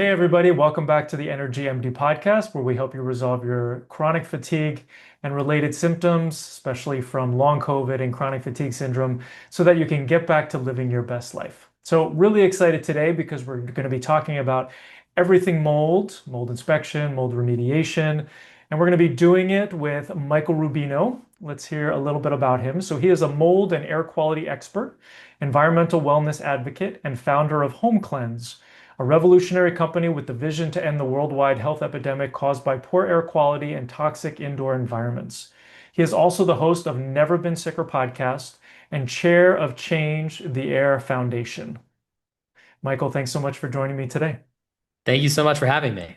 Hey, everybody, welcome back to the Energy MD podcast, where we help you resolve your chronic fatigue and related symptoms, especially from long COVID and chronic fatigue syndrome, so that you can get back to living your best life. So, really excited today because we're going to be talking about everything mold, mold inspection, mold remediation, and we're going to be doing it with Michael Rubino. Let's hear a little bit about him. So, he is a mold and air quality expert, environmental wellness advocate, and founder of HomeCleanse, a revolutionary company with the vision to end the worldwide health epidemic caused by poor air quality and toxic indoor environments. He is also the host of Never Been Sicker podcast and chair of Change the Air Foundation. Michael, thanks so much for joining me today. Thank you so much for having me.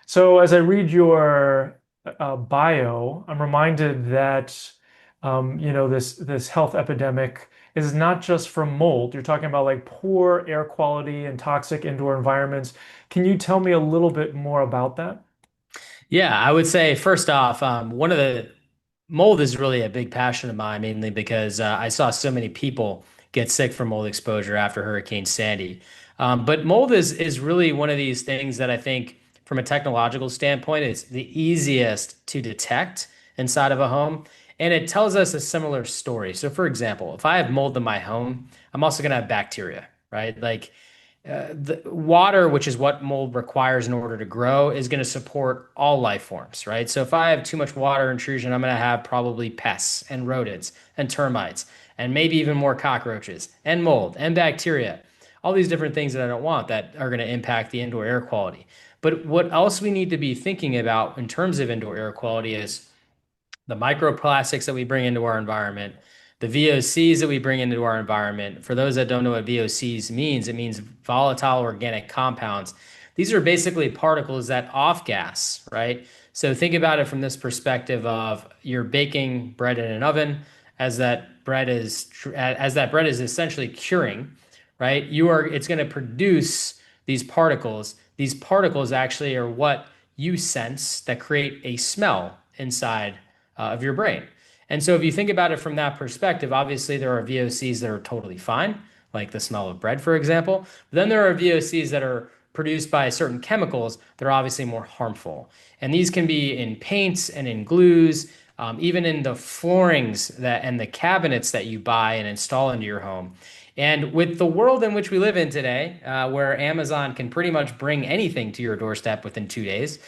So, as I read your bio, I'm reminded that this health epidemic is not just from mold. You're talking about like poor air quality and toxic indoor environments. Can you tell me a little bit more about that? Yeah, I would say first off, one of the mold is really a big passion of mine, mainly because I saw so many people get sick from mold exposure after Hurricane Sandy. But mold is really one of these things that I think, from a technological standpoint, it's the easiest to detect inside of a home, and it tells us a similar story. So, for example, if I have mold in my home, I'm also going to have bacteria, right? Like the water, which is what mold requires in order to grow, is going to support all life forms, right? So if I have too much water intrusion, I'm going to have probably pests and rodents and termites and maybe even more cockroaches and mold and bacteria, all these different things that I don't want that are going to impact the indoor air quality. But what else we need to be thinking about in terms of indoor air quality is the microplastics that we bring into our environment, the VOCs that we bring into our environment. For those that don't know what VOCs means, it means volatile organic compounds. These are basically particles that off gas, right? So think about it from this perspective of you're baking bread in an oven as that bread is essentially curing, right? It's going to produce these particles. These particles actually are what you sense that create a smell inside of your brain. And so if you think about it from that perspective, obviously there are VOCs that are totally fine, like the smell of bread, for example. But then there are VOCs that are produced by certain chemicals that are obviously more harmful. And these can be in paints and in glues, even in the floorings that and the cabinets that you buy and install into your home. And with the world in which we live in today, where Amazon can pretty much bring anything to your doorstep within 2 days,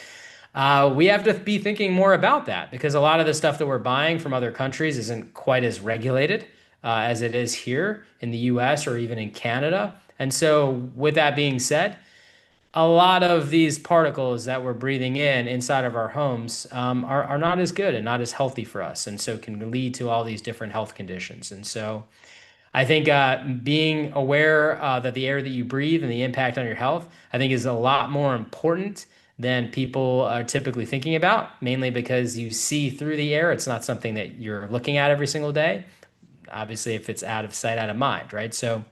we have to be thinking more about that because a lot of the stuff that we're buying from other countries isn't quite as regulated as it is here in the US or even in Canada. And so, with that being said, a lot of these particles that we're breathing in inside of our homes are not as good and not as healthy for us. And so, can lead to all these different health conditions. And so, I think being aware that the air that you breathe and the impact on your health, I think is a lot more important than people are typically thinking about, mainly because you see through the air. It's not something that you're looking at every single day. Obviously, if it's out of sight, out of mind, right? So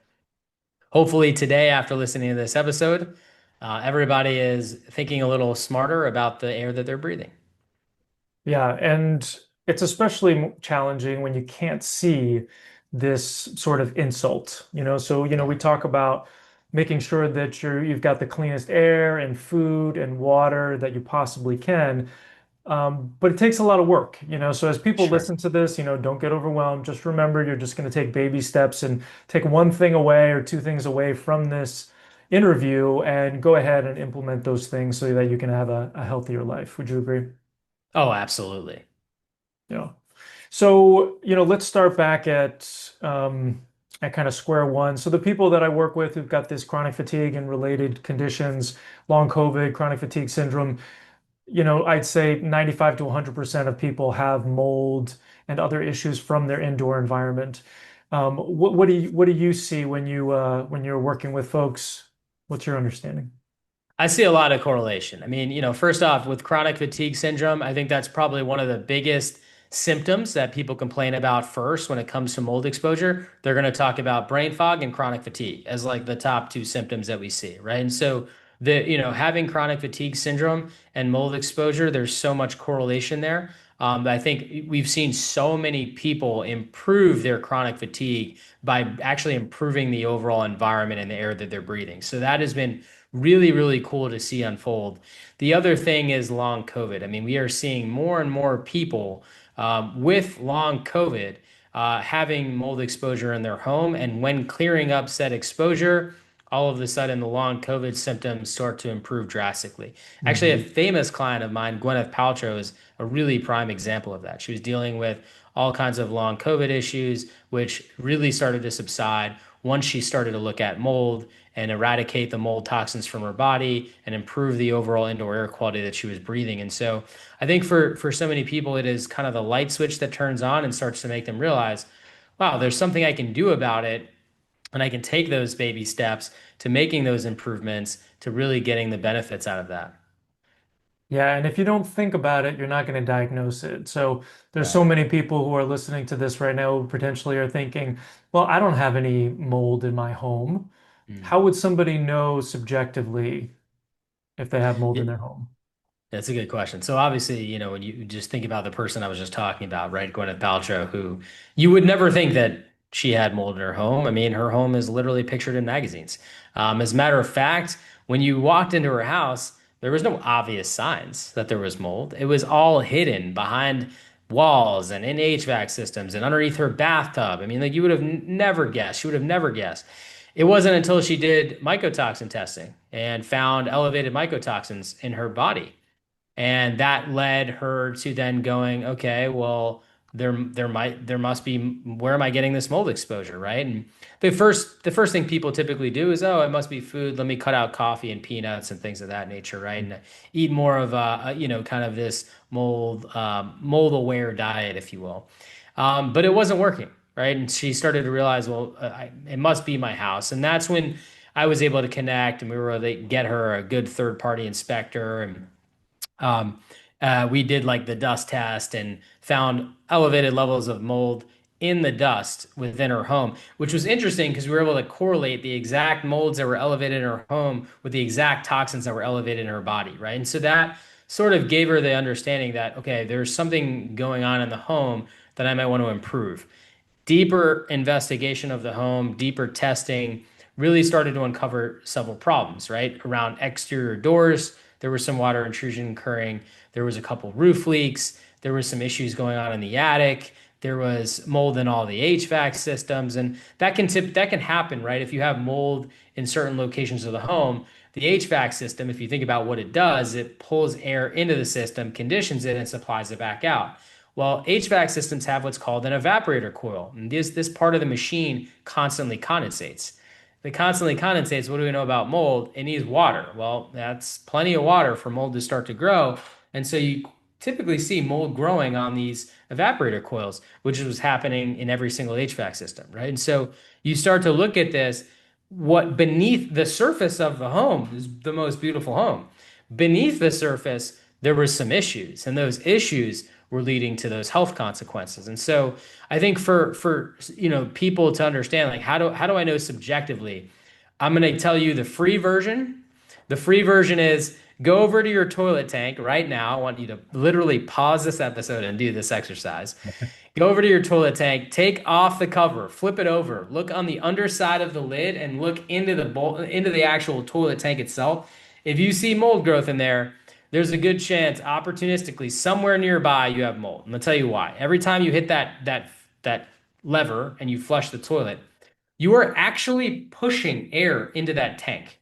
hopefully today, after listening to this episode, everybody is thinking a little smarter about the air that they're breathing. Yeah, and it's especially challenging when you can't see this sort of insult, So, we Yeah, talk about making sure that you've got the cleanest air and food and water that you possibly can. But it takes a lot of work, So as people sure. listen to this, don't get overwhelmed. Just remember you're just going to take baby steps and take one thing away or two things away from this interview and go ahead and implement those things so that you can have a healthier life. Would you agree? Oh, absolutely. Yeah. So, let's start back at kind of square one. So the people that I work with who've got this chronic fatigue and related conditions, long COVID, chronic fatigue syndrome, I'd say 95 to 100% of people have mold and other issues from their indoor environment. What do you see when you're working with folks? What's your understanding? I see a lot of correlation. I mean, first off, with chronic fatigue syndrome, I think that's probably one of the biggest symptoms that people complain about first when it comes to mold exposure. They're going to talk about brain fog and chronic fatigue as like the top two symptoms that we see, right? And so having chronic fatigue syndrome and mold exposure, there's so much correlation there. I think we've seen so many people improve their chronic fatigue by actually improving the overall environment and the air that they're breathing. So that has been really, really cool to see unfold. The other thing is long COVID. I mean, we are seeing more and more people with long COVID having mold exposure in their home. And when clearing up said exposure, all of a sudden the long COVID symptoms start to improve drastically. Actually, a Hmm. famous client of mine, Gwyneth Paltrow, is a really prime example of that. She was dealing with all kinds of long COVID issues, which really started to subside once she started to look at mold and eradicate the mold toxins from her body and improve the overall indoor air quality that she was breathing. And so I think for so many people, it is kind of the light switch that turns on and starts to make them realize, wow, there's something I can do about it. And I can take those baby steps to making those improvements to really getting the benefits out of that. Yeah, and if you don't think about it, you're not going to diagnose it. So there's so Right. many people who are listening to this right now who potentially are thinking, well, I don't have any mold in my home. Mm. How would somebody know subjectively if they have mold Yeah, in their home? that's a good question. So obviously, when you just think about the person I was just talking about, right, Gwyneth Paltrow, who you would never think that she had mold in her home. I mean, her home is literally pictured in magazines. As a matter of fact, when you walked into her house, there was no obvious signs that there was mold. It was all hidden behind walls and in HVAC systems and underneath her bathtub. I mean, like you would have never guessed. She would have never guessed. It wasn't until she did mycotoxin testing and found elevated mycotoxins in her body, and that led her to then going, okay, well, there must be, where am I getting this mold exposure, right? And the first thing people typically do is, oh, it must be food. Let me cut out coffee and peanuts and things of that nature, right? And eat more of kind of this mold aware diet, if you will. But it wasn't working, right? And she started to realize, well, it must be my house, and that's when I was able to connect, and we were able to get her a good third party inspector, and um, we did like the dust test and found elevated levels of mold in the dust within her home, which was interesting because we were able to correlate the exact molds that were elevated in her home with the exact toxins that were elevated in her body, right? And so that sort of gave her the understanding that, okay, there's something going on in the home that I might want to improve. Deeper investigation of the home, deeper testing really started to uncover several problems, right? Around exterior doors, there was some water intrusion occurring. There was a couple roof leaks. There was some issues going on in the attic. There was mold in all the HVAC systems, and that can happen, right? If you have mold in certain locations of the home, the HVAC system, if you think about what it does, it pulls air into the system, conditions it, and supplies it back out. Well, HVAC systems have what's called an evaporator coil. And this part of the machine constantly condensates. If it constantly condensates, what do we know about mold? It needs water. Well, that's plenty of water for mold to start to grow. And so you typically see mold growing on these evaporator coils, which was happening in every single HVAC system, right? And so you start to look at this, what beneath the surface of the home is the most beautiful home. Beneath the surface, there were some issues, and those issues were leading to those health consequences. And so I think for people to understand, like, how do I know subjectively? I'm going to tell you the free version. The free version is, go over to your toilet tank right now. I want you to literally pause this episode and do this exercise. Go over to your toilet tank, take off the cover, flip it over, look on the underside of the lid, and look into the actual toilet tank itself. If you see mold growth in there, there's a good chance opportunistically somewhere nearby you have mold. And I'll tell you why. Every time you hit that lever and you flush the toilet, you are actually pushing air into that tank.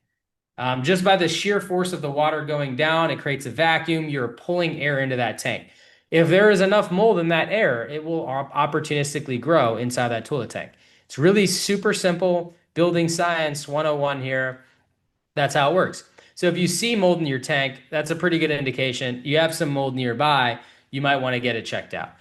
Just by the sheer force of the water going down, it creates a vacuum. You're pulling air into that tank. If there is enough mold in that air, it will opportunistically grow inside that toilet tank. It's really super simple building science 101 here. That's how it works. So if you see mold in your tank, that's a pretty good indication. You have some mold nearby, you might want to get it checked out.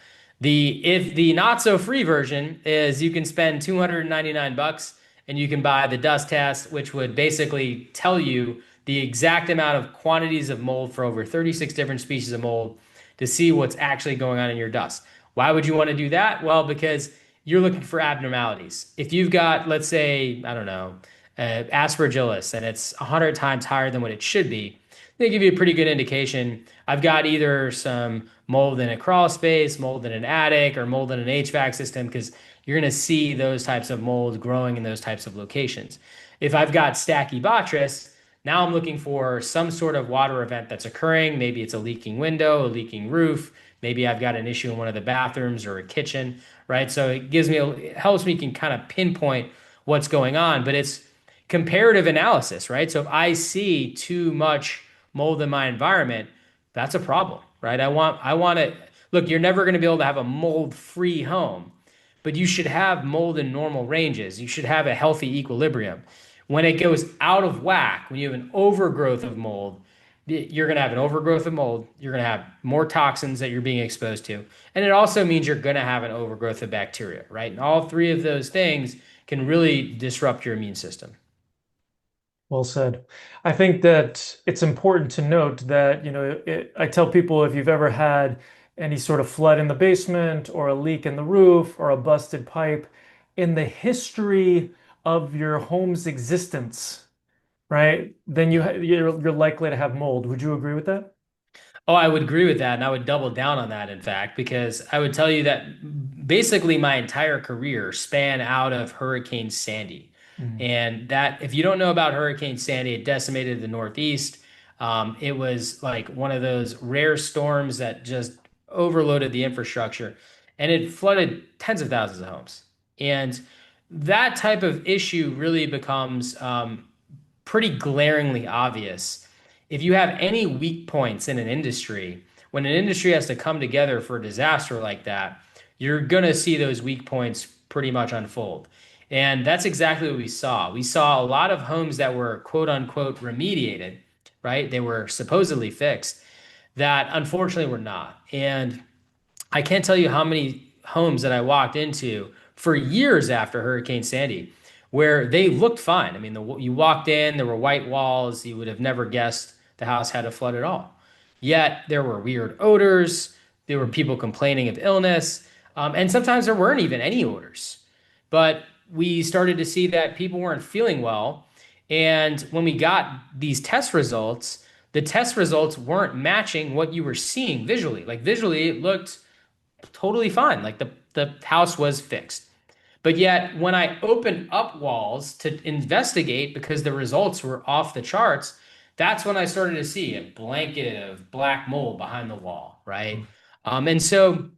If the not so free version is, you can spend 299 bucks and you can buy the dust test, which would basically tell you the exact amount of quantities of mold for over 36 different species of mold to see what's actually going on in your dust. Why would you want to do that? Well, because you're looking for abnormalities. If you've got, let's say, I don't know, aspergillus, and it's 100 times higher than what it should be, They give you a pretty good indication. I've got either some mold in a crawl space, mold in an attic, or mold in an HVAC system because you're going to see those types of mold growing in those types of locations. If I've got Stachybotrys, now I'm looking for some sort of water event that's occurring. Maybe it's a leaking window, a leaking roof. Maybe I've got an issue in one of the bathrooms or a kitchen, right? So it helps me can kind of pinpoint what's going on, but it's comparative analysis, right? So if I see too much mold in my environment, that's a problem, right? I want to look, you're never going to be able to have a mold-free home, but you should have mold in normal ranges. You should have a healthy equilibrium. When it goes out of whack, when you have an overgrowth of mold, you're going to have an overgrowth of mold. You're going to have more toxins that you're being exposed to. And it also means you're going to have an overgrowth of bacteria, right? And all three of those things can really disrupt your immune system. Well said. I think that it's important to note that, I tell people if you've ever had any sort of flood in the basement or a leak in the roof or a busted pipe, in the history of your home's existence, right? Then you're likely to have mold. Would you agree with that? Oh, I would agree with that, and I would double down on that, in fact, because I would tell you that basically my entire career span out of Hurricane Sandy. Mm. And that, if you don't know about Hurricane Sandy, it decimated the Northeast. It was like one of those rare storms that just overloaded the infrastructure, and it flooded tens of thousands of homes. And that type of issue really becomes pretty glaringly obvious. If you have any weak points in an industry, when an industry has to come together for a disaster like that, you're going to see those weak points pretty much unfold. And that's exactly what we saw. We saw a lot of homes that were quote unquote remediated, right? They were supposedly fixed, that unfortunately were not. And I can't tell you how many homes that I walked into for years after Hurricane Sandy where they looked fine. I mean, you walked in, there were white walls. You would have never guessed the house had a flood at all. Yet there were weird odors. There were people complaining of illness. And sometimes there weren't even any odors. But we started to see that people weren't feeling well. And when we got these test results, the test results weren't matching what you were seeing visually. Like visually, it looked totally fine. Like the house was fixed. But yet, when I opened up walls to investigate because the results were off the charts, that's when I started to see a blanket of black mold behind the wall, right? And so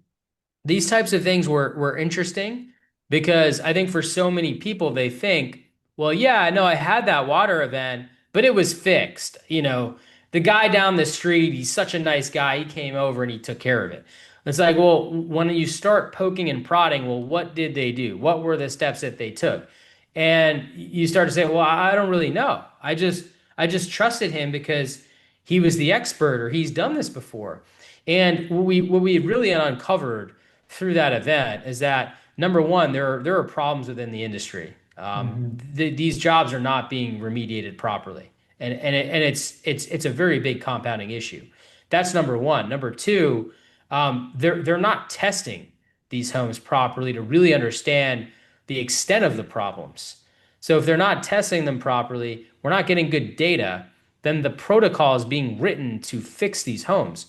these types of things were interesting because I think for so many people they think, well, yeah, no, I had that water event, but it was fixed. The guy down the street, he's such a nice guy. He came over and he took care of it. It's like, well, when you start poking and prodding, well, what did they do? What were the steps that they took? And you start to say, well, I don't really know. I just trusted him because he was the expert or he's done this before. And what we really uncovered through that event is that number one, there are problems within the industry. Mhm. These jobs are not being remediated properly, and it's a very big compounding issue. That's number one. Number two, they're not testing these homes properly to really understand the extent of the problems. So if they're not testing them properly, we're not getting good data, then the protocols being written to fix these homes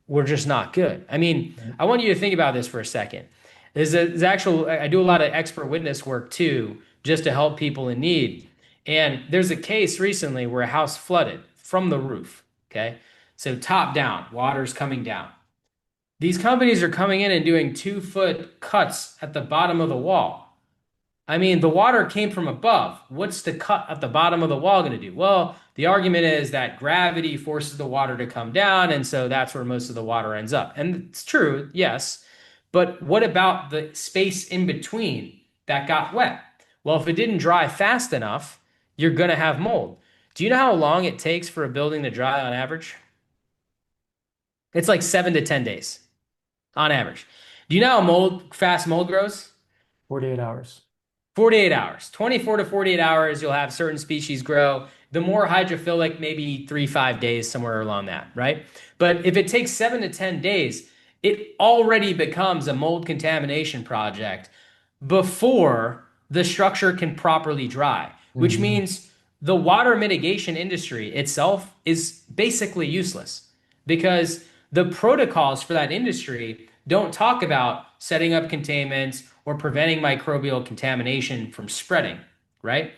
were just not good. I mean, I want you to think about this for a second. I do a lot of expert witness work too, just to help people in need. And there's a case recently where a house flooded from the roof. Okay. So top down, water's coming down. These companies are coming in and doing 2-foot cuts at the bottom of the wall. I mean, the water came from above. What's the cut at the bottom of the wall going to do? Well, the argument is that gravity forces the water to come down, and so that's where most of the water ends up. And it's true, yes. But what about the space in between that got wet? Well, if it didn't dry fast enough, you're going to have mold. Do you know how long it takes for a building to dry on average? It's like 7 to 10 days on average. Do you know how fast mold grows? 48 hours. 48 hours. 24 to 48 hours, you'll have certain species grow. The more hydrophilic, maybe 3, 5 days, somewhere along that, right? But if it takes 7 to 10 days, it already becomes a mold contamination project before the structure can properly dry, which Mhm. means the water mitigation industry itself is basically useless because the protocols for that industry don't talk about setting up containments or preventing microbial contamination from spreading, right?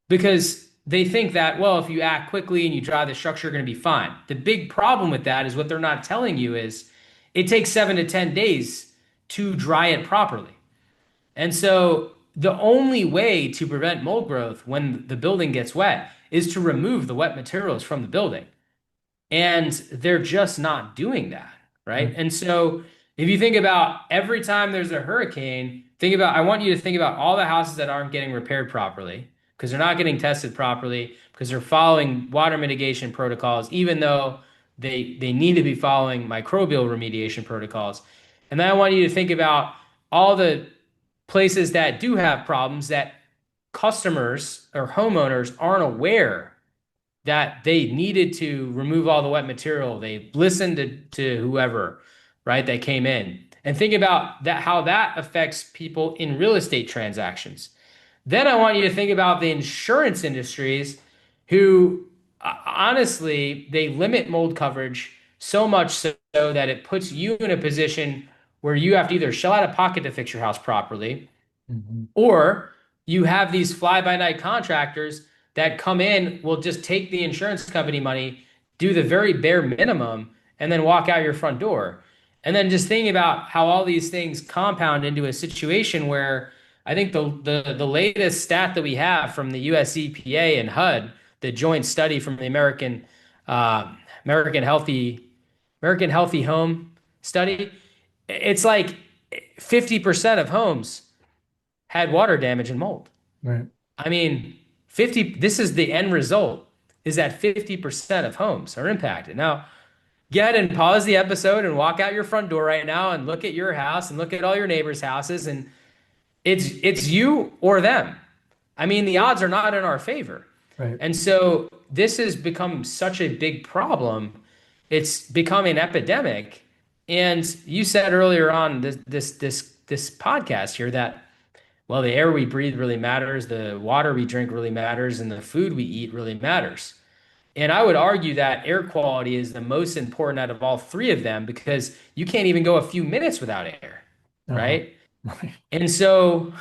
Because they think that, well, if you act quickly and you dry the structure, you're going to be fine. The big problem with that is what they're not telling you is it takes 7 to 10 days to dry it properly. And so the only way to prevent mold growth when the building gets wet is to remove the wet materials from the building. And they're just not doing that, right? Right. And so if you think about every time there's a hurricane, I want you to think about all the houses that aren't getting repaired properly because they're not getting tested properly because they're following water mitigation protocols, even though they need to be following microbial remediation protocols. And then I want you to think about all the places that do have problems that customers or homeowners aren't aware that they needed to remove all the wet material. They listened to whoever, right, that came in. And think about that, how that affects people in real estate transactions. Then I want you to think about the insurance industries who honestly, they limit mold coverage so much so that it puts you in a position where you have to either shell out of pocket to fix your house properly Mhm. or you have these fly by night contractors that come in, will just take the insurance company money, do the very bare minimum, and then walk out your front door. And then just thinking about how all these things compound into a situation where I think the latest stat that we have from the US EPA and HUD, the joint study from the uh, American Healthy American Healthy Home study, it's like 50% of homes had water damage and mold. Right. I mean, 50, this is the end result is that 50% of homes are impacted. Now, get and pause the episode and walk out your front door right now and look at your house and look at all your neighbors' houses and it's you or them. I mean, the odds are not in our favor. Right. And so this has become such a big problem. It's become an epidemic. And you said earlier on this podcast here that well, the air we breathe really matters, the water we drink really matters, and the food we eat really matters. And I would argue that air quality is the most important out of all three of them because you can't even go a few minutes without air, Uh-huh. right? Right. And so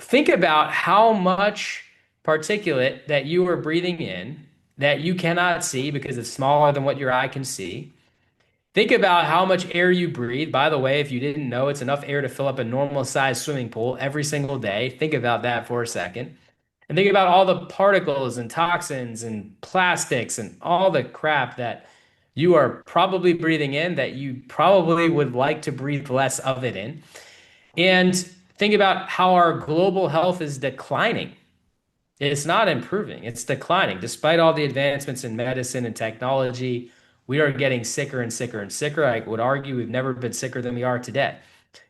think about how much particulate that you are breathing in that you cannot see because it's smaller than what your eye can see. Think about how much air you breathe. By the way, if you didn't know, it's enough air to fill up a normal sized swimming pool every single day. Think about that for a second. And think about all the particles and toxins and plastics and all the crap that you are probably breathing in that you probably would like to breathe less of it in. And think about how our global health is declining. It's not improving, it's declining. Despite all the advancements in medicine and technology, we are getting sicker and sicker and sicker. I would argue we've never been sicker than we are today.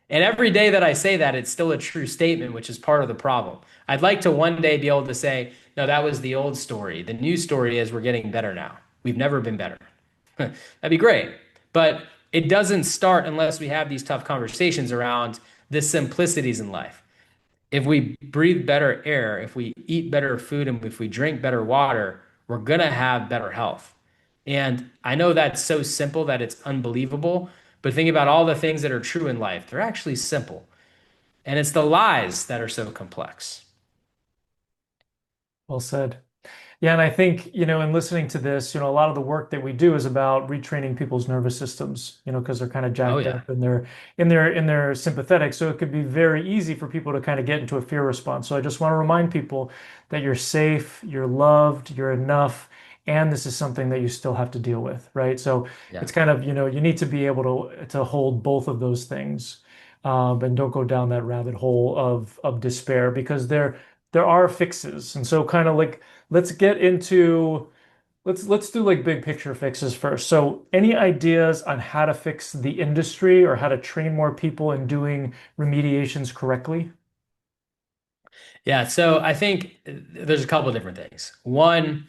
And every day that I say that, it's still a true statement, which is part of the problem. I'd like to one day be able to say, no, that was the old story. The new story is we're getting better now. We've never been better. That'd be great. But it doesn't start unless we have these tough conversations around the simplicities in life. If we breathe better air, if we eat better food, and if we drink better water, we're going to have better health. And I know that's so simple that it's unbelievable, but think about all the things that are true in life. They're actually simple. And it's the lies that are so complex. Well said. Yeah, and I think, in listening to this, a lot of the work that we do is about retraining people's nervous systems, because they're kind of Oh, jacked yeah. up and they're in their sympathetic. So it could be very easy for people to kind of get into a fear response. So I just want to remind people that you're safe, you're loved, you're enough, and this is something that you still have to deal with, right? So Yeah. it's kind of, you need to be able to hold both of those things. And don't go down that rabbit hole of despair because there are fixes. And so kind of like let's get into let's do like big picture fixes first. So any ideas on how to fix the industry or how to train more people in doing remediations correctly? Yeah. So I think there's a couple of different things. One,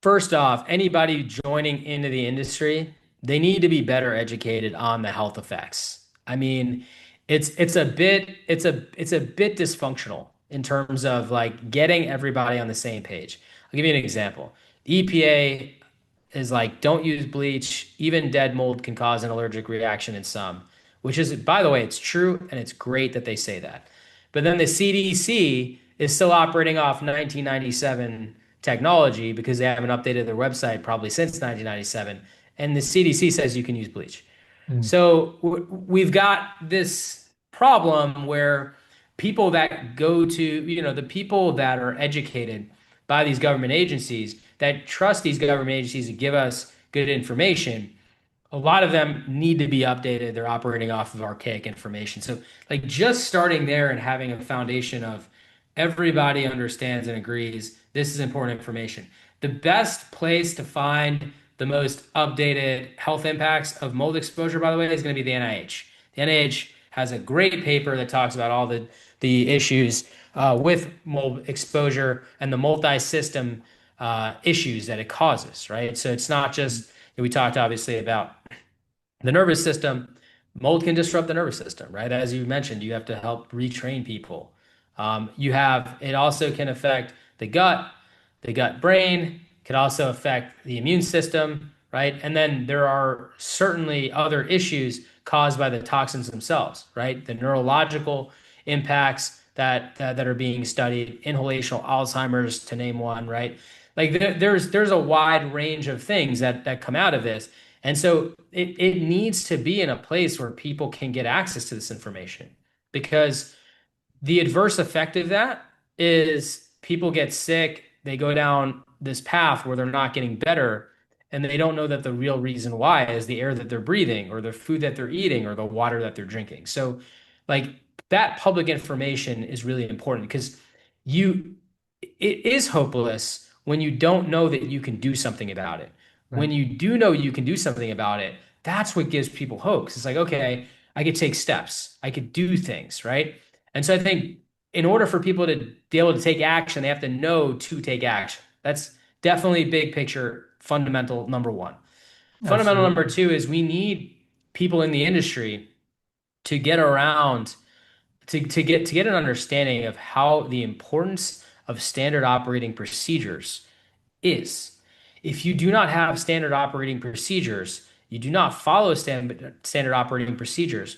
first off, anybody joining into the industry, they need to be better educated on the health effects. I mean, it's a bit dysfunctional in terms of like getting everybody on the same page. I'll give you an example. EPA is like, don't use bleach. Even dead mold can cause an allergic reaction in some, which is, by the way, it's true and it's great that they say that. But then the CDC is still operating off 1997 technology because they haven't updated their website probably since 1997. And the CDC says you can use bleach. Mm. So we've got this problem where people that go to, the people that are educated by these government agencies that trust these government agencies to give us good information, a lot of them need to be updated. They're operating off of archaic information. So, like, just starting there and having a foundation of everybody understands and agrees this is important information. The best place to find the most updated health impacts of mold exposure, by the way, is going to be the NIH. The NIH has a great paper that talks about all the issues with mold exposure and the multi-system issues that it causes, right? So it's not just, we talked obviously about the nervous system. Mold can disrupt the nervous system, right? As you mentioned, you have to help retrain people. It also can affect the gut brain, could also affect the immune system, right? And then there are certainly other issues caused by the toxins themselves, right? The neurological impacts that are being studied, inhalational Alzheimer's to name one, right? Like there's a wide range of things that come out of this. And so it needs to be in a place where people can get access to this information because the adverse effect of that is people get sick, they go down this path where they're not getting better, and they don't know that the real reason why is the air that they're breathing or the food that they're eating or the water that they're drinking. So, like, that public information is really important because you it is hopeless when you don't know that you can do something about it. Right. When you do know you can do something about it, that's what gives people hope. 'Cause it's like, okay, I could take steps, I could do things, right? And so I think in order for people to be able to take action, they have to know to take action. That's definitely big picture, fundamental number one. Fundamental number Absolutely. two is we need people in the industry to get around to get an understanding of how the importance of standard operating procedures is. If you do not have standard operating procedures, you do not follow standard operating procedures,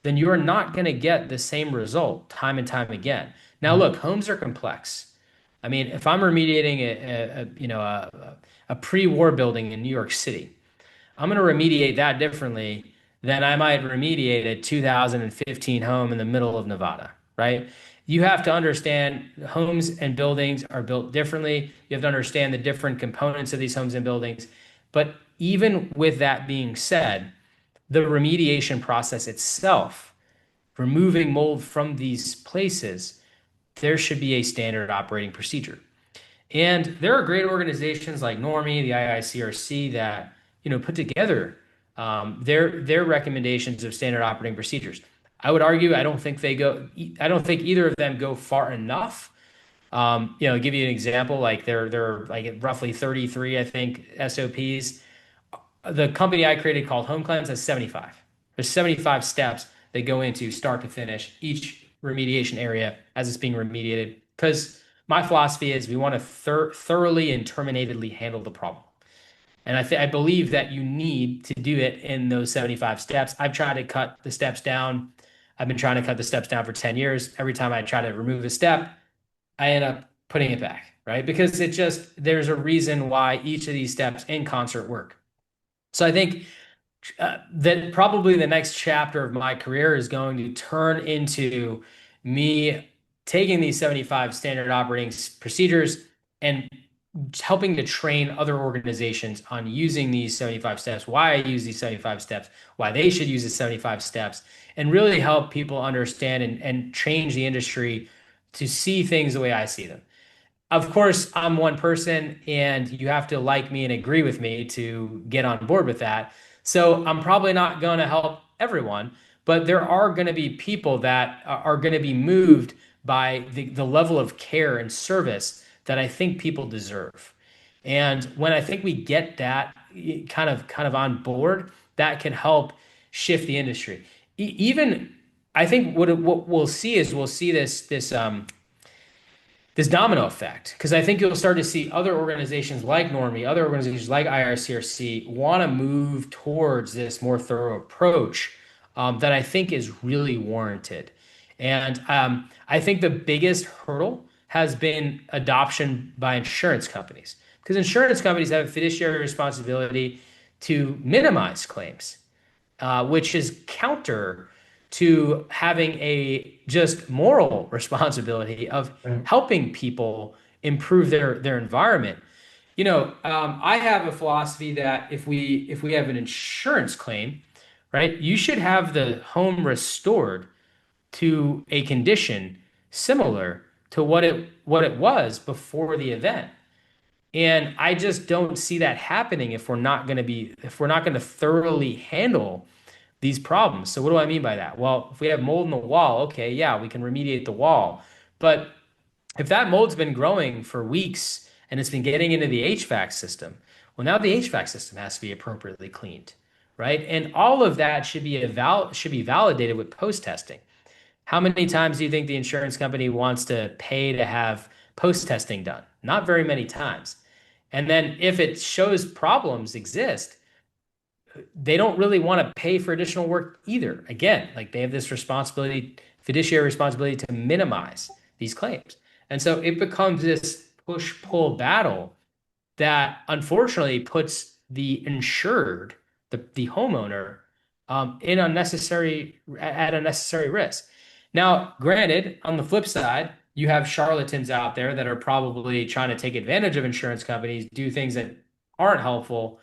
then you are not going to get the same result time and time again. Now, Mm. look, homes are complex. I mean, if I'm remediating a pre-war building in New York City, I'm going to remediate that differently than I might remediate a 2015 home in the middle of Nevada, right? You have to understand homes and buildings are built differently. You have to understand the different components of these homes and buildings. But even with that being said, the remediation process itself, removing mold from these places, there should be a standard operating procedure. And there are great organizations like Normie, the IICRC that put together their recommendations of standard operating procedures. I would argue I don't think either of them go far enough. Give you an example, like they're like roughly 33, I think, SOPs. The company I created called HomeCleanse has 75. There's 75 steps that go into start to finish each remediation area as it's being remediated. Because my philosophy is we want to thoroughly and terminatedly handle the problem. And I believe that you need to do it in those 75 steps. I've tried to cut the steps down. I've been trying to cut the steps down for 10 years. Every time I try to remove a step, I end up putting it back, right? Because there's a reason why each of these steps in concert work. So I think that probably the next chapter of my career is going to turn into me taking these 75 standard operating procedures and helping to train other organizations on using these 75 steps, why I use these 75 steps, why they should use the 75 steps, and really help people understand and change the industry to see things the way I see them. Of course, I'm one person and you have to like me and agree with me to get on board with that. So I'm probably not going to help everyone, but there are going to be people that are going to be moved by the level of care and service that I think people deserve. And when I think we get that kind of on board, that can help shift the industry. Even I think what we'll see is we'll see this this domino effect, because I think you'll start to see other organizations like Normie, other organizations like IRCRC want to move towards this more thorough approach that I think is really warranted. And I think the biggest hurdle has been adoption by insurance companies, because insurance companies have a fiduciary responsibility to minimize claims, which is counter to having a just moral responsibility of Right. helping people improve their environment. I have a philosophy that if we have an insurance claim, right, you should have the home restored to a condition similar to what it was before the event. And I just don't see that happening if we're not going to thoroughly handle these problems. So what do I mean by that? Well, if we have mold in the wall, okay, yeah, we can remediate the wall. But if that mold's been growing for weeks and it's been getting into the HVAC system, well, now the HVAC system has to be appropriately cleaned, right? And all of that should be validated with post testing. How many times do you think the insurance company wants to pay to have post testing done? Not very many times. And then if it shows problems exist, they don't really want to pay for additional work either. Again, like they have this responsibility, fiduciary responsibility to minimize these claims. And so it becomes this push-pull battle that unfortunately puts the insured, the homeowner, in unnecessary at unnecessary risk. Now, granted, on the flip side, you have charlatans out there that are probably trying to take advantage of insurance companies, do things that aren't helpful,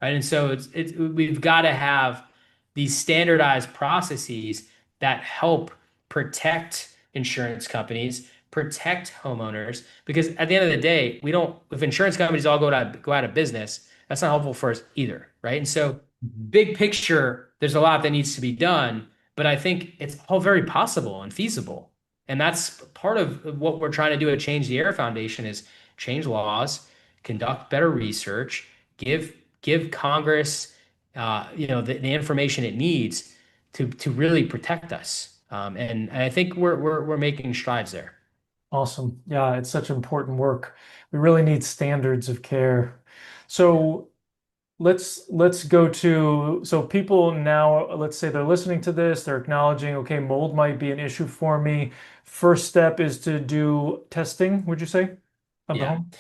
right? And so we've got to have these standardized processes that help protect insurance companies, protect homeowners, because at the end of the day, we don't, if insurance companies all go out of business, that's not helpful for us either, right? And so Mhm. big picture, there's a lot that needs to be done, but I think it's all very possible and feasible. And that's part of what we're trying to do at Change the Air Foundation is change laws, conduct better research, give give Congress, the information it needs to really protect us. And I think we're making strides there. Awesome. Yeah, it's such important work. We really need standards of care. So let's go to so people now, let's say they're listening to this, they're acknowledging, okay, mold might be an issue for me. First step is to do testing, would you say, of the Yeah. home?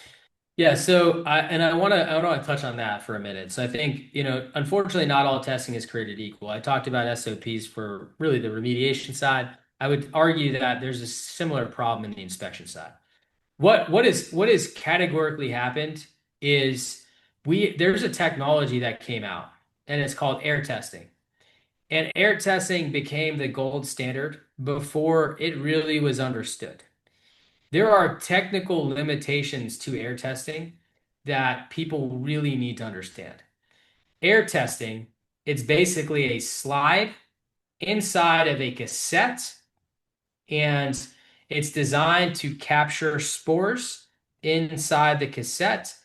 Yeah, so I want to touch on that for a minute. So I think, unfortunately not all testing is created equal. I talked about SOPs for really the remediation side. I would argue that there's a similar problem in the inspection side. What is categorically happened is there's a technology that came out and it's called air testing. And air testing became the gold standard before it really was understood. There are technical limitations to air testing that people really need to understand. Air testing, it's basically a slide inside of a cassette, and it's designed to capture spores inside the cassette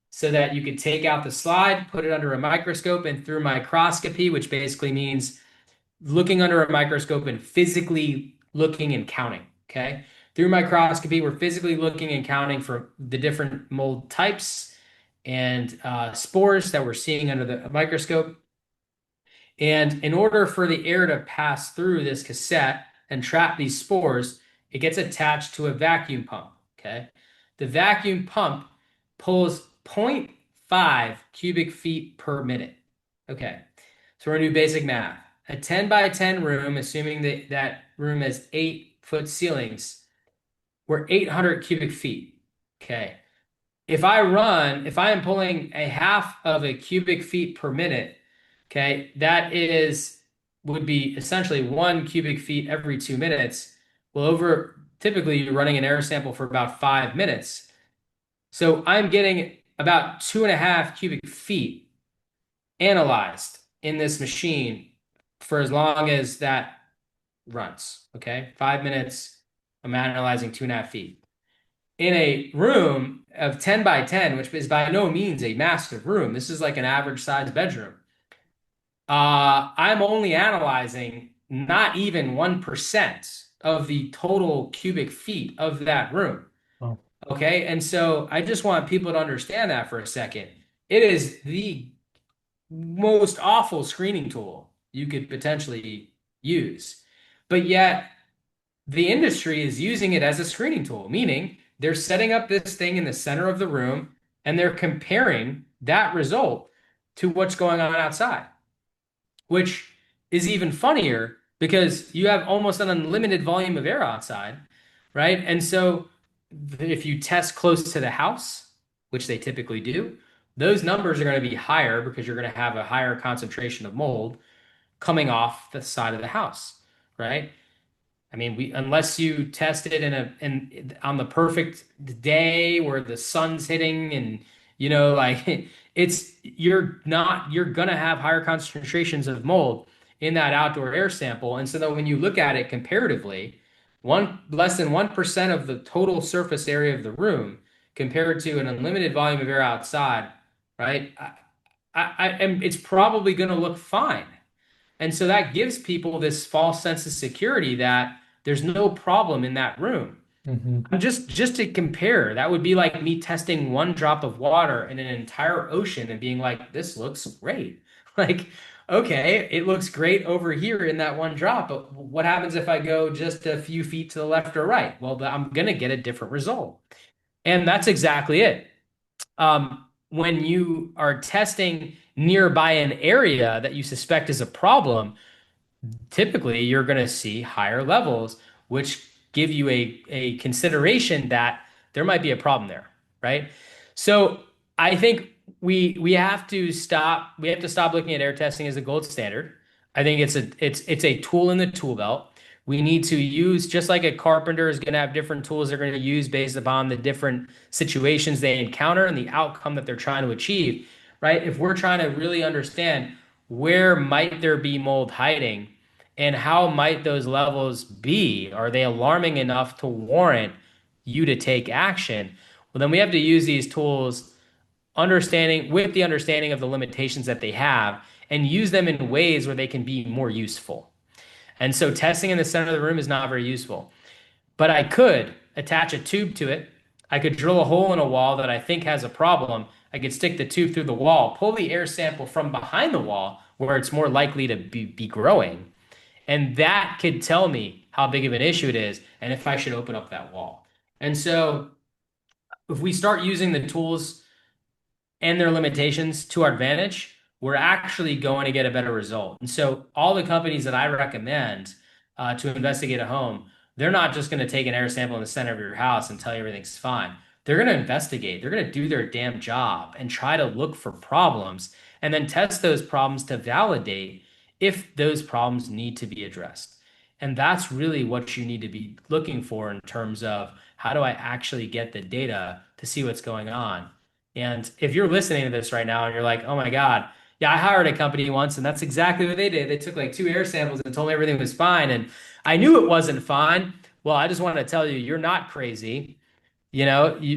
so that you could take out the slide, put it under a microscope, and through microscopy, which basically means looking under a microscope and physically looking and counting. Okay. Through microscopy, we're physically looking and counting for the different mold types and spores that we're seeing under the microscope. And in order for the air to pass through this cassette and trap these spores, it gets attached to a vacuum pump. Okay. The vacuum pump pulls zero point 0.5 cubic feet per minute. Okay. So we're going to do basic math. A 10 by 10 room, assuming that that room has 8-foot ceilings, we're 800 cubic feet. Okay. If I am pulling a half of a cubic feet per minute, okay, would be essentially 1 cubic feet every 2 minutes. Well, typically you're running an air sample for about 5 minutes. So I'm getting about 2.5 cubic feet analyzed in this machine for as long as that runs. Okay. 5 minutes, I'm analyzing 2.5 feet. In a room of 10 by 10, which is by no means a massive room, this is like an average size bedroom. I'm only analyzing not even 1% of the total cubic feet of that room. Okay. And so I just want people to understand that for a second. It is the most awful screening tool you could potentially use. But yet, the industry is using it as a screening tool, meaning they're setting up this thing in the center of the room and they're comparing that result to what's going on outside, which is even funnier because you have almost an unlimited volume of air outside, right? And so if you test close to the house, which they typically do, those numbers are going to be higher because you're going to have a higher concentration of mold coming off the side of the house, right? I mean, we unless you test it in on the perfect day where the sun's hitting and like you're gonna have higher concentrations of mold in that outdoor air sample. And so that when you look at it comparatively, one less than 1% of the total surface area of the room compared to an unlimited volume of air outside, right? And it's probably gonna look fine. And so that gives people this false sense of security that there's no problem in that room. Hmm. And just to compare, that would be like me testing one drop of water in an entire ocean and being like, this looks great. Like, okay, it looks great over here in that one drop, but what happens if I go just a few feet to the left or right? Well, I'm gonna get a different result. And that's exactly it. When you are testing nearby an area that you suspect is a problem, typically you're going to see higher levels, which give you a consideration that there might be a problem there, right? So I think we have to stop looking at air testing as a gold standard. I think it's a tool in the tool belt. We need to use just like a carpenter is going to have different tools they're going to use based upon the different situations they encounter and the outcome that they're trying to achieve, right? If we're trying to really understand where might there be mold hiding, and how might those levels be? Are they alarming enough to warrant you to take action? Well, then we have to use these tools understanding with the understanding of the limitations that they have and use them in ways where they can be more useful. And so testing in the center of the room is not very useful. But I could attach a tube to it. I could drill a hole in a wall that I think has a problem. I could stick the tube through the wall, pull the air sample from behind the wall where it's more likely to be growing, and that could tell me how big of an issue it is and if I should open up that wall. And so if we start using the tools and their limitations to our advantage, we're actually going to get a better result. And so all the companies that I recommend to investigate a home, they're not just going to take an air sample in the center of your house and tell you everything's fine. They're going to investigate. They're going to do their damn job and try to look for problems and then test those problems to validate if those problems need to be addressed. And that's really what you need to be looking for in terms of how do I actually get the data to see what's going on. And if you're listening to this right now and you're like, oh my God, yeah, I hired a company once and that's exactly what they did. They took like two air samples and told me everything was fine. And I knew it wasn't fine. Well, I just want to tell you, you're not crazy. You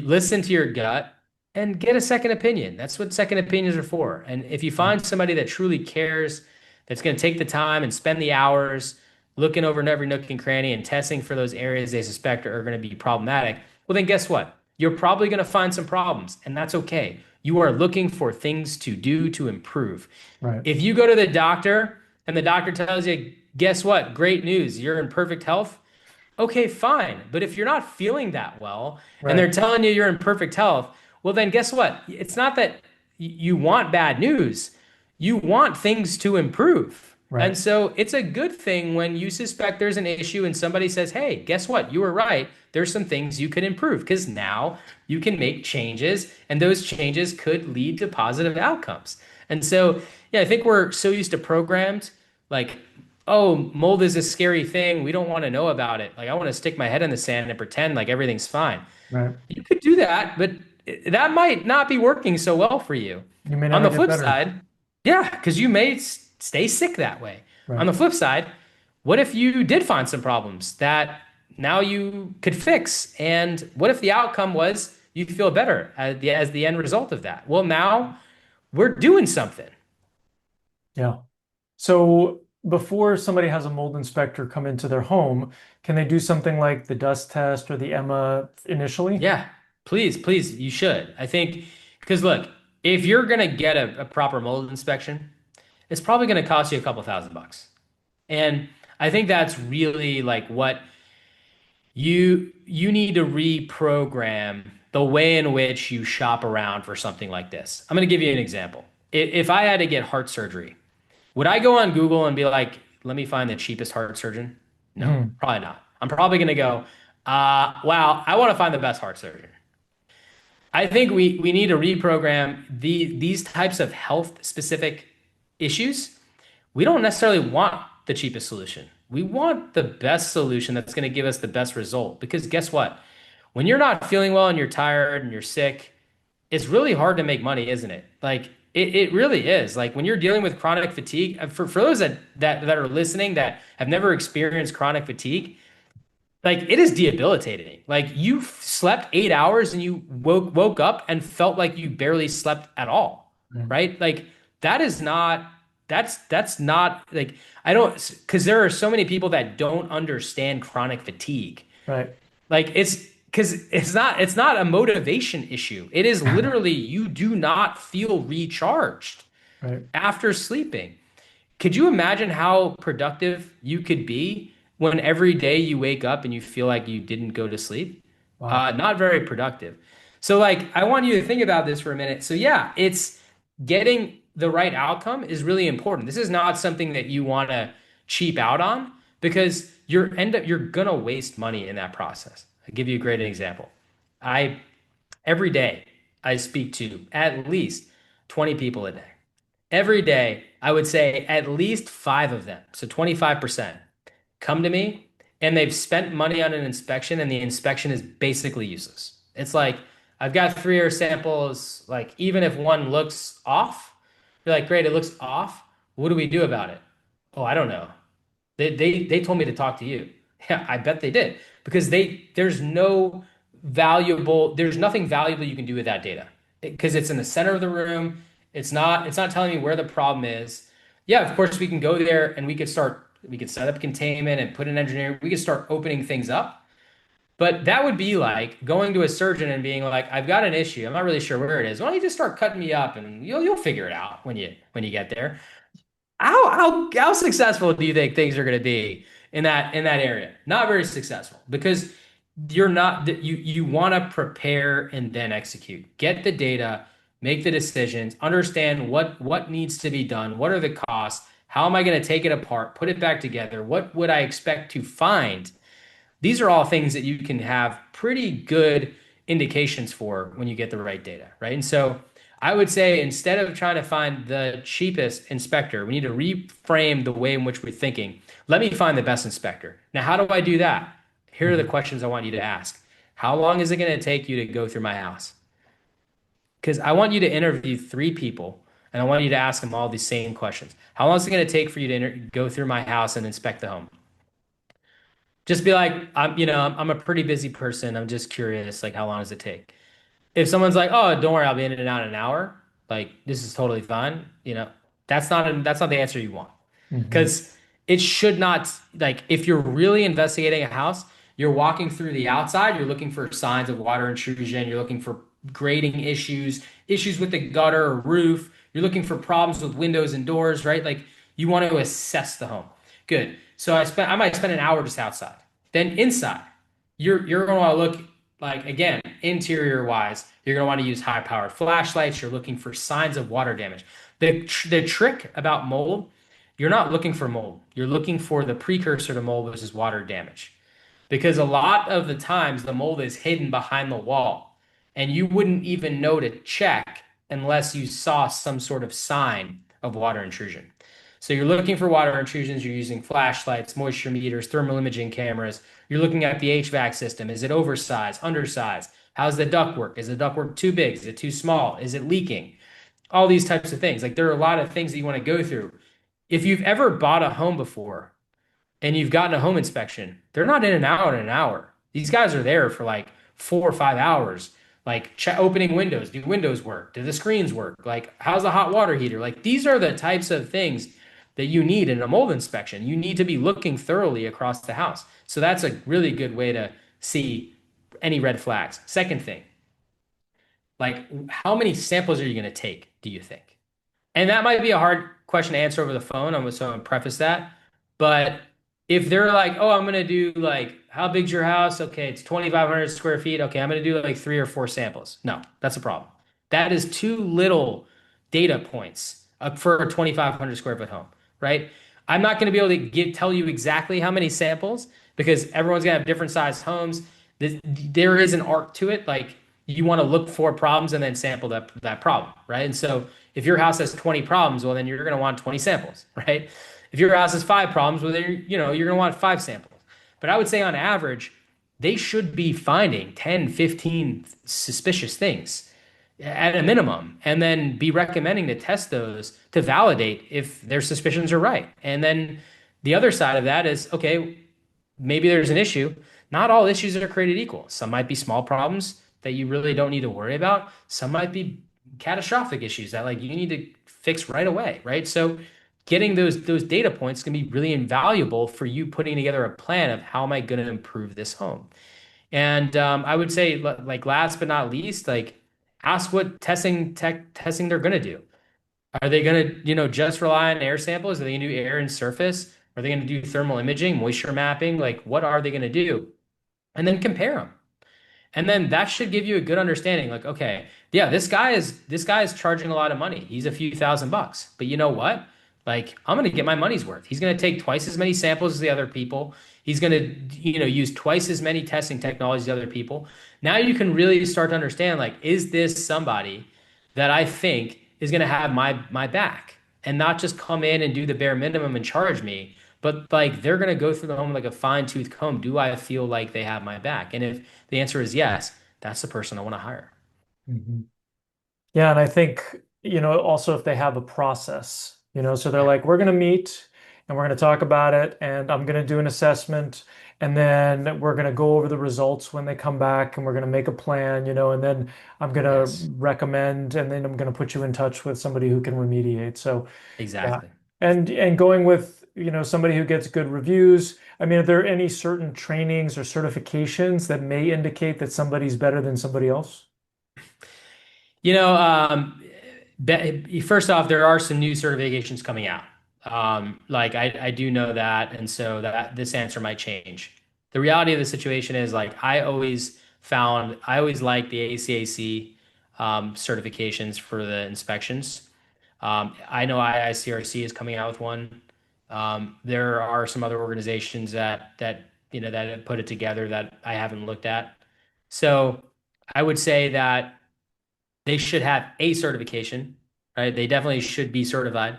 listen to your gut and get a second opinion. That's what second opinions are for. And if you find somebody that truly cares, that's going to take the time and spend the hours looking over in every nook and cranny and testing for those areas they suspect are going to be problematic, well, then guess what? You're probably going to find some problems, and that's okay. You are looking for things to do to improve. Right. If you go to the doctor and the doctor tells you, guess what? Great news, you're in perfect health. Okay, fine. But if you're not feeling that well and Right. they're telling you you're in perfect health, well, then guess what? It's not that you want bad news. You want things to improve. Right. And so it's a good thing when you suspect there's an issue and somebody says, hey, guess what? You were right. There's some things you could improve because now you can make changes and those changes could lead to positive outcomes. And so, yeah, I think we're so used to programmed like, oh, mold is a scary thing. We don't want to know about it. Like, I want to stick my head in the sand and pretend like everything's fine. Right. You could do that, but that might not be working so well for you. You may On never the get flip better. side, yeah, because you may stay sick that way. On Right. the flip side, what if you did find some problems that now you could fix? And what if the outcome was you feel better as the end result of that? Well, now we're doing something. Yeah. So before somebody has a mold inspector come into their home, can they do something like the dust test or the EMA initially? Yeah. Please, you should. I think because look, if you're gonna get a proper mold inspection, it's probably gonna cost you a couple $1,000. And I think that's really like what you need to reprogram the way in which you shop around for something like this. I'm gonna give you an example. If I had to get heart surgery, would I go on Google and be like, let me find the cheapest heart surgeon? No, Mhm. probably not. I'm probably gonna go, wow, I want to find the best heart surgeon. I think we need to reprogram these types of health specific issues. We don't necessarily want the cheapest solution. We want the best solution that's going to give us the best result. Because guess what? When you're not feeling well and you're tired and you're sick, it's really hard to make money, isn't it? Like it really is. Like when you're dealing with chronic fatigue, for those that are listening that have never experienced chronic fatigue, like it is debilitating. Like you slept 8 hours and you woke up and felt like you barely slept at all, Mhm. right? Like that is not that's not like I don't because there are so many people that don't understand chronic fatigue. Right. Like it's because it's not a motivation issue. It is literally you do not feel recharged Right. after sleeping. Could you imagine how productive you could be when every day you wake up and you feel like you didn't go to sleep? Wow. Not very productive. So, like, I want you to think about this for a minute. So, yeah, it's getting the right outcome is really important. This is not something that you want to cheap out on because you're gonna waste money in that process. I'll give you a great example. I every day I speak to at least 20 people a day. Every day, I would say at least five of them, so 25%, come to me and they've spent money on an inspection and the inspection is basically useless. It's like, I've got three air samples, like even if one looks off, you're like, great, it looks off. What do we do about it? Oh, I don't know. They told me to talk to you. Yeah, I bet they did because there's nothing valuable you can do with that data because it's in the center of the room. It's not telling me where the problem is. Yeah, of course we can go there and we could set up containment and put in engineering. We could start opening things up. But that would be like going to a surgeon and being like, I've got an issue. I'm not really sure where it is. Why don't you just start cutting me up and you'll figure it out when you get there. How successful do you think things are going to be in that area? Not very successful because you want to prepare and then execute. Get the data, make the decisions, understand what needs to be done, what are the costs, how am I going to take it apart, put it back together, what would I expect to find? These are all things that you can have pretty good indications for when you get the right data, right? And so I would say instead of trying to find the cheapest inspector, we need to reframe the way in which we're thinking. Let me find the best inspector. Now, how do I do that? Here are the Mhm. questions I want you to ask. How long is it going to take you to go through my house? Because I want you to interview three people and I want you to ask them all the same questions. How long is it going to take for you to go through my house and inspect the home? Just be like, I'm a pretty busy person. I'm just curious, like, how long does it take? If someone's like, oh, don't worry, I'll be in and out in an hour, like, this is totally fine, that's not the answer you want. Mhm. Because it should not, like, if you're really investigating a house, you're walking through the outside, you're looking for signs of water intrusion, you're looking for grading issues with the gutter or roof, you're looking for problems with windows and doors, right? Like, you want to assess the home. Good. So I might spend an hour just outside. Then inside, you're going to want to look like again, interior wise, you're going to want to use high powered flashlights. You're looking for signs of water damage. The trick about mold, you're not looking for mold. You're looking for the precursor to mold, which is water damage. Because a lot of the times the mold is hidden behind the wall and you wouldn't even know to check unless you saw some sort of sign of water intrusion. So you're looking for water intrusions, you're using flashlights, moisture meters, thermal imaging cameras. You're looking at the HVAC system. Is it oversized, undersized? How's the ductwork? Is the ductwork too big? Is it too small? Is it leaking? All these types of things. Like there are a lot of things that you want to go through. If you've ever bought a home before, and you've gotten a home inspection, they're not in and out in an hour. These guys are there for like 4 or 5 hours, like opening windows. Do windows work? Do the screens work? Like, how's the hot water heater? Like, these are the types of things that you need in a mold inspection. You need to be looking thoroughly across the house. So that's a really good way to see any red flags. Second thing, Like, how many samples are you going to take, do you think? And that might be a hard question to answer over the phone. So I'm gonna preface that. But if they're like, oh, I'm gonna do like, how big's your house? Okay, it's 2,500 square feet. Okay, I'm gonna do like 3 or 4 samples. No, that's a problem. That is too little data points for a 2,500 square foot home, right? I'm not gonna be able to tell you exactly how many samples because everyone's gonna have different sized homes. There is an art to it. Like you want to look for problems and then sample that problem, right? And so if your house has 20 problems, well, then you're going to want 20 samples, right? If your house has 5 problems, well, then you're going to want 5 samples. But I would say on average, they should be finding 10, 15 suspicious things at a minimum, and then be recommending to test those to validate if their suspicions are right. And then the other side of that is, okay, maybe there's an issue. Not all issues are created equal. Some might be small problems that you really don't need to worry about. Some might be catastrophic issues that like you need to fix right away, right? So getting those data points can be really invaluable for you putting together a plan of how am I going to improve this home. And I would say like last but not least, like ask what testing they're going to do. Are they going to, just rely on air samples? Are they going to do air and surface? Are they going to do thermal imaging, moisture mapping? Like, what are they going to do? And then compare them. And then that should give you a good understanding. Like, okay, yeah, this guy is charging a lot of money. He's a few $1,000s. But you know what? Like, I'm going to get my money's worth. He's going to take twice as many samples as the other people. He's going to, use twice as many testing technologies as other people. Now you can really start to understand, like, is this somebody that I think is going to have my back and not just come in and do the bare minimum and charge me, but like they're going to go through the home like a fine-tooth comb. Do I feel like they have my back? And if the answer is yes, that's the person I want to hire. Mhm. Yeah, and I think, also if they have a process, so they're Yeah. like, we're going to meet and we're going to talk about it, and I'm going to do an assessment, and then we're going to go over the results when they come back, and we're going to make a plan, and then I'm going to Yes, recommend, and then I'm going to put you in touch with somebody who can remediate. So, yeah. exactly. And going with, somebody who gets good reviews. I mean, are there any certain trainings or certifications that may indicate that somebody's better than somebody else? You know, first off, there are some new certifications coming out. Like I do know that, and so that this answer might change. The reality of the situation is like I always liked the ACAC certifications for the inspections. I know IICRC is coming out with one. There are some other organizations that have put it together that I haven't looked at. So I would say that they should have a certification, right? They definitely should be certified.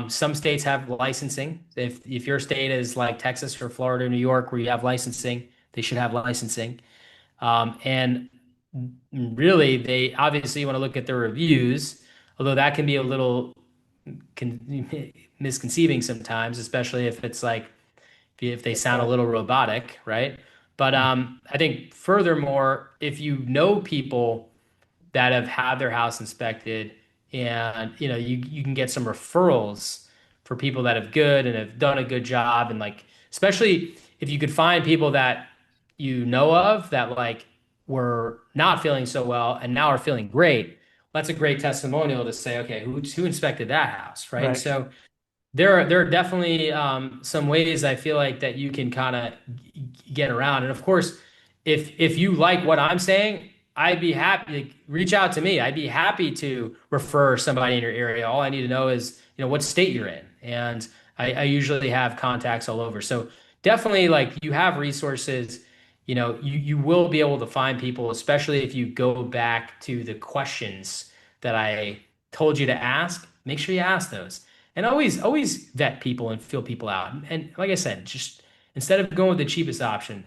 Some states have licensing. If your state is like Texas or Florida or New York, where you have licensing, they should have licensing. And really, they obviously want to look at their reviews, although that can be a little misconceiving sometimes, especially if it's like if they sound a little robotic, right? But I think furthermore, if you know people that have had their house inspected and you can get some referrals for people that have good and have done a good job and like especially if you could find people that you know of that like were not feeling so well and now are feeling great, that's a great testimonial to say, okay, who inspected that house, right? And Right. so there are definitely some ways I feel like that you can kind of get around. And of course, if you like what I'm saying, I'd be happy. Like, reach out to me. I'd be happy to refer somebody in your area. All I need to know is what state you're in, and I usually have contacts all over. So definitely, like you have resources. You will be able to find people, especially if you go back to the questions that I told you to ask. Make sure you ask those. And always vet people and feel people out. And like I said, just instead of going with the cheapest option,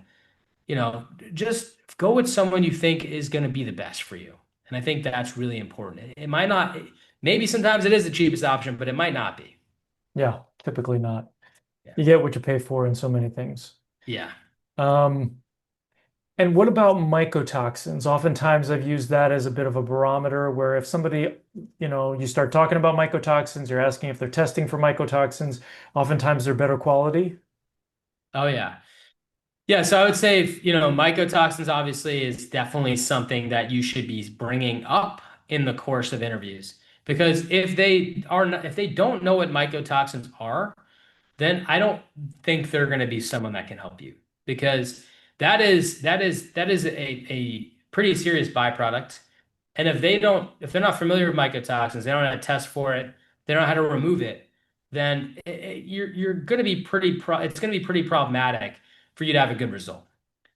just go with someone you think is going to be the best for you. And I think that's really important. It might not, maybe sometimes it is the cheapest option, but it might not be. Yeah, typically not. Yeah. You get what you pay for in so many things. Yeah. Um, and what about mycotoxins? Oftentimes I've used that as a bit of a barometer where if somebody, you start talking about mycotoxins, you're asking if they're testing for mycotoxins, oftentimes they're better quality. Oh, yeah. Yeah, so I would say, mycotoxins obviously is definitely something that you should be bringing up in the course of interviews. Because if they don't know what mycotoxins are, then I don't think they're going to be someone that can help you because that is a pretty serious byproduct. And if they're not familiar with mycotoxins, they don't know how to test for it, they don't know how to remove it, then you're going to be it's going to be pretty problematic for you to have a good result.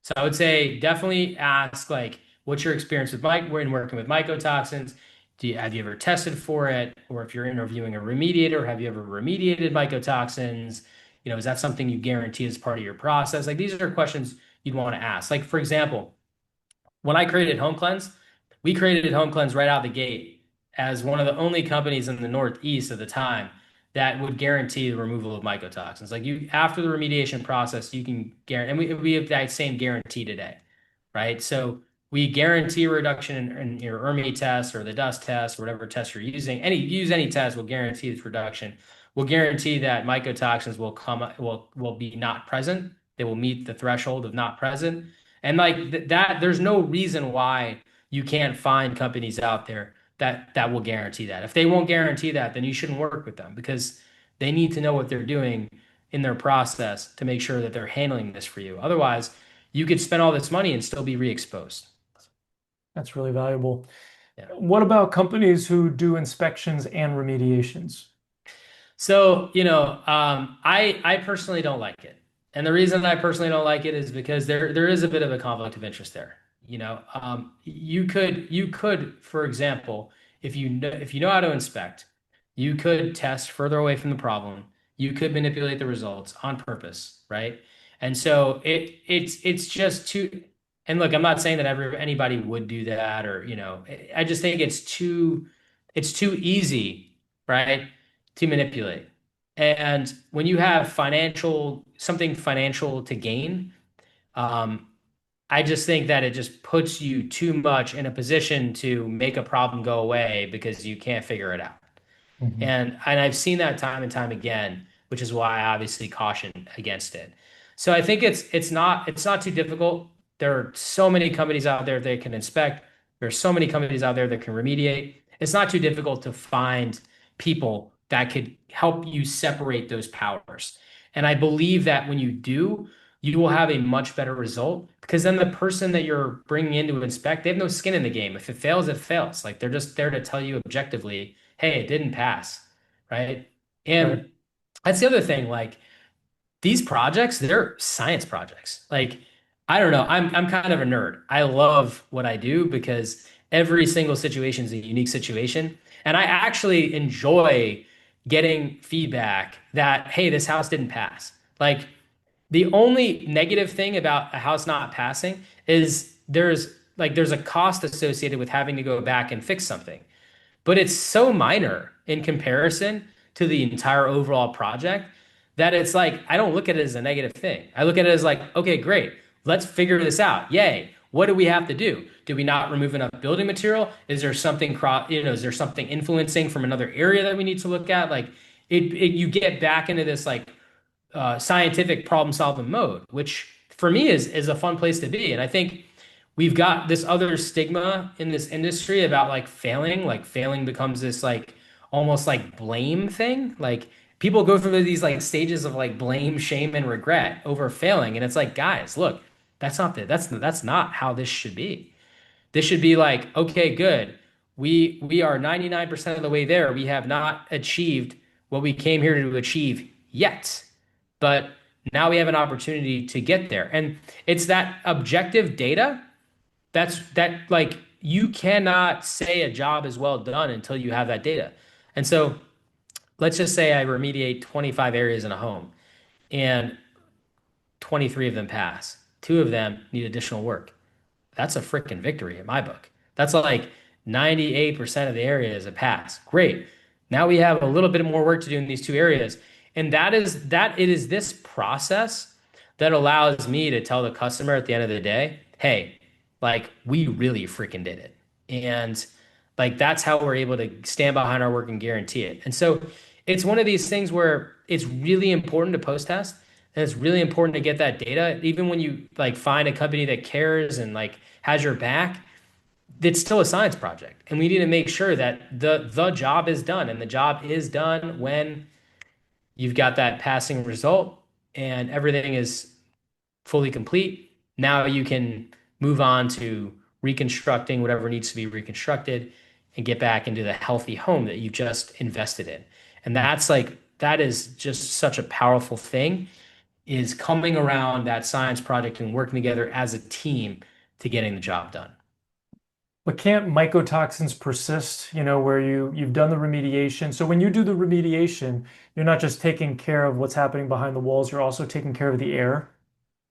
So I would say definitely ask like, what's your experience with when working with mycotoxins? Have you ever tested for it? Or if you're interviewing a remediator, have you ever remediated mycotoxins? Is that something you guarantee as part of your process? Like these are questions you'd want to ask. Like for example, when I created HomeCleanse, we created HomeCleanse right out the gate as one of the only companies in the Northeast at the time that would guarantee the removal of mycotoxins. Like you, after the remediation process, you can guarantee, and we have that same guarantee today, right? So we guarantee a reduction in your ERMI test or the dust test or whatever test you're using. Use any test will guarantee this reduction. We'll guarantee that mycotoxins will be not present. They will meet the threshold of not present. And like that, there's no reason why you can't find companies out there that will guarantee that. If they won't guarantee that, then you shouldn't work with them because they need to know what they're doing in their process to make sure that they're handling this for you. Otherwise, you could spend all this money and still be re-exposed. That's really valuable. Yeah. What about companies who do inspections and remediations? So, I personally don't like it. And the reason I personally don't like it is because there is a bit of a conflict of interest there. You could, for example, if you know how to inspect, you could test further away from the problem. You could manipulate the results on purpose, right? And so it's just too. And look, I'm not saying that anybody would do that, or I just think it's too easy, right? To manipulate. And when you have something financial to gain, um, I just think that it just puts you too much in a position to make a problem go away because you can't figure it out. Mhm. And I've seen that time and time again, which is why I obviously caution against it. So I think it's not too difficult. There are so many companies out there that can inspect. There are so many companies out there that can remediate. It's not too difficult to find people that could help you separate those powers. And I believe that when you do, you will have a much better result because then the person that you're bringing in to inspect, they have no skin in the game. If it fails, it fails. Like they're just there to tell you objectively, hey, it didn't pass, right? Right. And that's the other thing. Like these projects, they're science projects. Like I don't know, I'm kind of a nerd. I love what I do because every single situation is a unique situation, and I actually enjoy getting feedback that hey, this house didn't pass. Like the only negative thing about a house not passing is there's a cost associated with having to go back and fix something, but it's so minor in comparison to the entire overall project that it's like I don't look at it as a negative thing. I look at it as like, okay, great, let's figure this out. Yay. What do we have to do? Do we not remove enough building material? Is there is there something influencing from another area that we need to look at? Like you get back into this like scientific problem solving mode, which for me is a fun place to be. And I think we've got this other stigma in this industry about like failing. Like failing becomes this like almost like blame thing. Like people go through these like stages of like blame, shame, and regret over failing. And it's like, guys, look, that's not how this should be. This should be like, okay, good. We are 99% of the way there. We have not achieved what we came here to achieve yet. But now we have an opportunity to get there. And it's that objective data that like you cannot say a job is well done until you have that data. And so let's just say I remediate 25 areas in a home and 23 of them pass. Two of them need additional work. That's a freaking victory in my book. That's like 98% of the area is a pass. Great. Now we have a little bit more work to do in these two areas. And that it is this process that allows me to tell the customer at the end of the day, hey, like we really freaking did it. And like that's how we're able to stand behind our work and guarantee it. And so it's one of these things where it's really important to post test. And it's really important to get that data. Even when you like find a company that cares and like has your back, it's still a science project. And we need to make sure that the job is done. And the job is done when you've got that passing result and everything is fully complete. Now you can move on to reconstructing whatever needs to be reconstructed and get back into the healthy home that you just invested in. And that is just such a powerful thing is coming around that science project and working together as a team to getting the job done. But can't mycotoxins persist, where you've done the remediation? So when you do the remediation, you're not just taking care of what's happening behind the walls, you're also taking care of the air.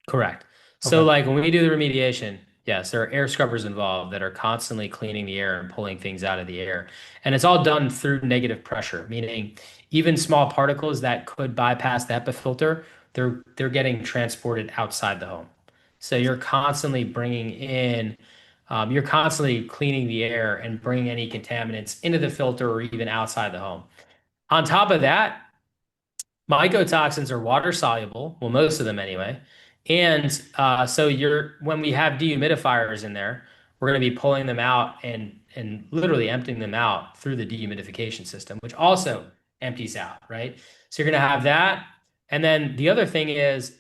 Correct. So, Okay. like when we do the remediation, yes, there are air scrubbers involved that are constantly cleaning the air and pulling things out of the air. And it's all done through negative pressure, meaning even small particles that could bypass the HEPA filter, they're getting transported outside the home. So you're constantly cleaning the air and bringing any contaminants into the filter or even outside the home. On top of that, mycotoxins are water soluble, well, most of them anyway. And so when we have dehumidifiers in there, we're going to be pulling them out and literally emptying them out through the dehumidification system, which also empties out, right? So you're going to have that. And then the other thing is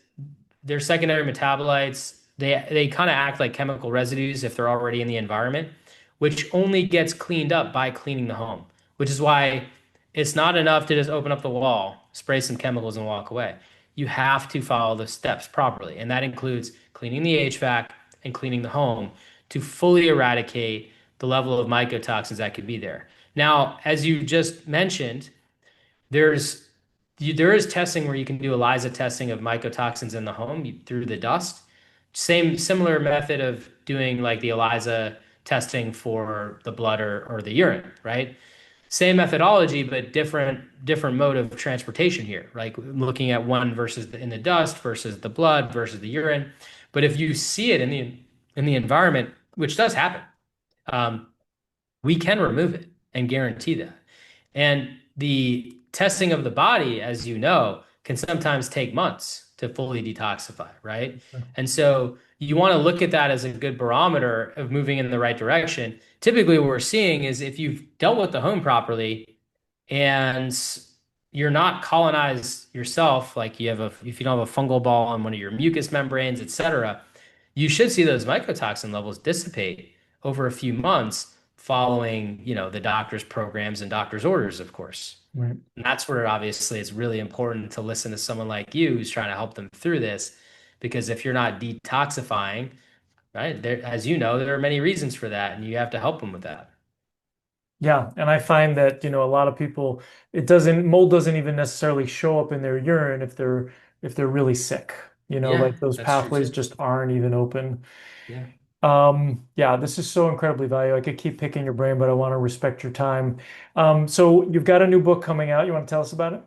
they're secondary metabolites. They kind of act like chemical residues if they're already in the environment, which only gets cleaned up by cleaning the home, which is why it's not enough to just open up the wall, spray some chemicals, and walk away. You have to follow the steps properly, and that includes cleaning the HVAC and cleaning the home to fully eradicate the level of mycotoxins that could be there. Now, as you just mentioned, there's there is testing where you can do ELISA testing of mycotoxins in the home through the dust. Similar method of doing like the ELISA testing for the blood or the urine, right? Same methodology, but different mode of transportation here, like looking at one versus in the dust versus the blood versus the urine. But if you see it in the environment, which does happen, um, we can remove it and guarantee that. And the testing of the body, as you know, can sometimes take months to fully detoxify, right? And so you want to look at that as a good barometer of moving in the right direction. Typically, what we're seeing is if you've dealt with the home properly and you're not colonized yourself, like if you don't have a fungal ball on one of your mucous membranes, et cetera, you should see those mycotoxin levels dissipate over a few months following, the doctor's programs and doctor's orders, of course. Right. And that's where obviously it's really important to listen to someone like you who's trying to help them through this. Because if you're not detoxifying, right, as you know, there are many reasons for that, and you have to help them with that. Yeah, and I find that, a lot of people, mold doesn't even necessarily show up in their urine if they're really sick. Yeah, Like those that's true pathways too. just aren't even open. Yeah. Yeah, this is so incredibly valuable. I could keep picking your brain, but I want to respect your time. So you've got a new book coming out. You want to tell us about it?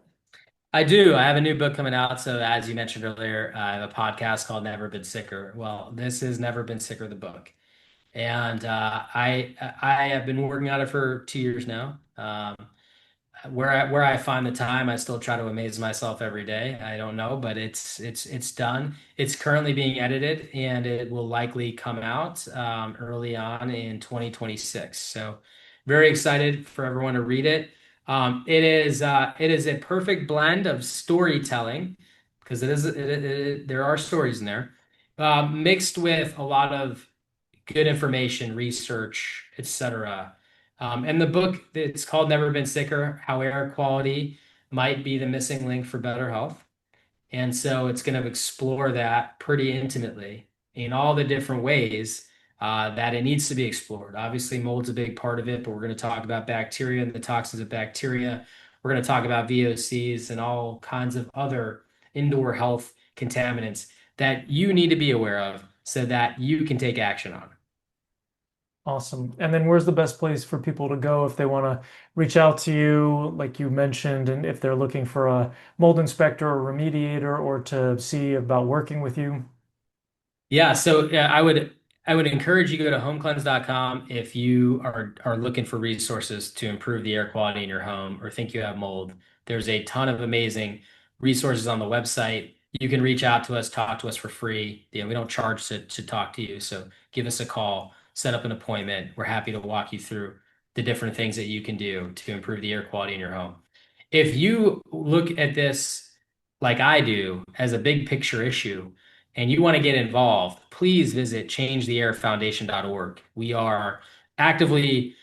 I do. I have a new book coming out. So, as you mentioned earlier, I have a podcast called Never Been Sicker. Well, this is Never Been Sicker, the book. And I have been working on it for 2 years now. Where I find the time, I still try to amaze myself every day. I don't know, but it's done. It's currently being edited, and it will likely come out early on in 2026. So very excited for everyone to read it. It is a perfect blend of storytelling because there are stories in there, mixed with a lot of good information, research, etc. And the book, it's called Never Been Sicker: How Air Quality Might Be the Missing Link for Better Health. And so it's going to explore that pretty intimately in all the different ways that it needs to be explored. Obviously, mold's a big part of it, but we're going to talk about bacteria and the toxins of bacteria. We're going to talk about VOCs and all kinds of other indoor health contaminants that you need to be aware of so that you can take action on. Awesome. And then where's the best place for people to go if they want to reach out to you, like you mentioned, and if they're looking for a mold inspector or remediator or to see about working with you? Yeah, so yeah, I would encourage you to go to homecleanse.com if you are looking for resources to improve the air quality in your home or think you have mold. There's a ton of amazing resources on the website. You can reach out to us, talk to us for free. We don't charge to talk to you. So give us a call, set up an appointment. We're happy to walk you through the different things that you can do to improve the air quality in your home. If you look at this like I do as a big picture issue and you want to get involved, please visit changetheairfoundation.org. We are actively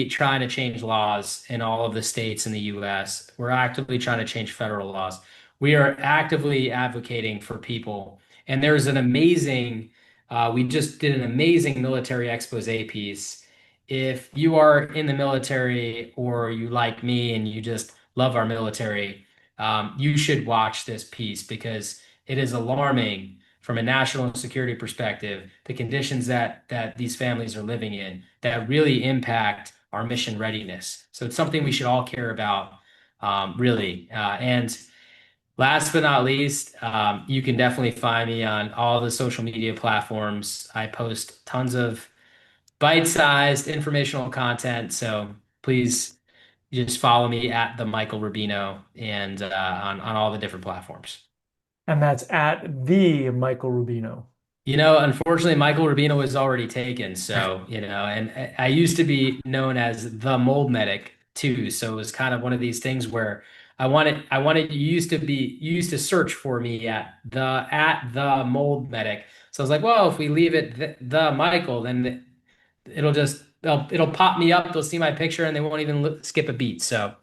trying to change laws in all of the states in the US. We're actively trying to change federal laws. We are actively advocating for people. And there's we just did an amazing military expose piece. If you are in the military or you like me and you just love our military, you should watch this piece because it is alarming from a national security perspective, the conditions that these families are living in that really impact our mission readiness. So it's something we should all care about, really. And last but not least, you can definitely find me on all the social media platforms. I post tons of bite-sized informational content. So please just follow me at the Michael Rubino and on all the different platforms. And that's at the Michael Rubino. Unfortunately, Michael Rubino was already taken. So, and I used to be known as the mold medic too. So it was kind of one of these things where you used to search for me at the mold medic. So I was like, well, if we leave it the Michael, then it'll pop me up. They'll see my picture and they won't even skip a beat. So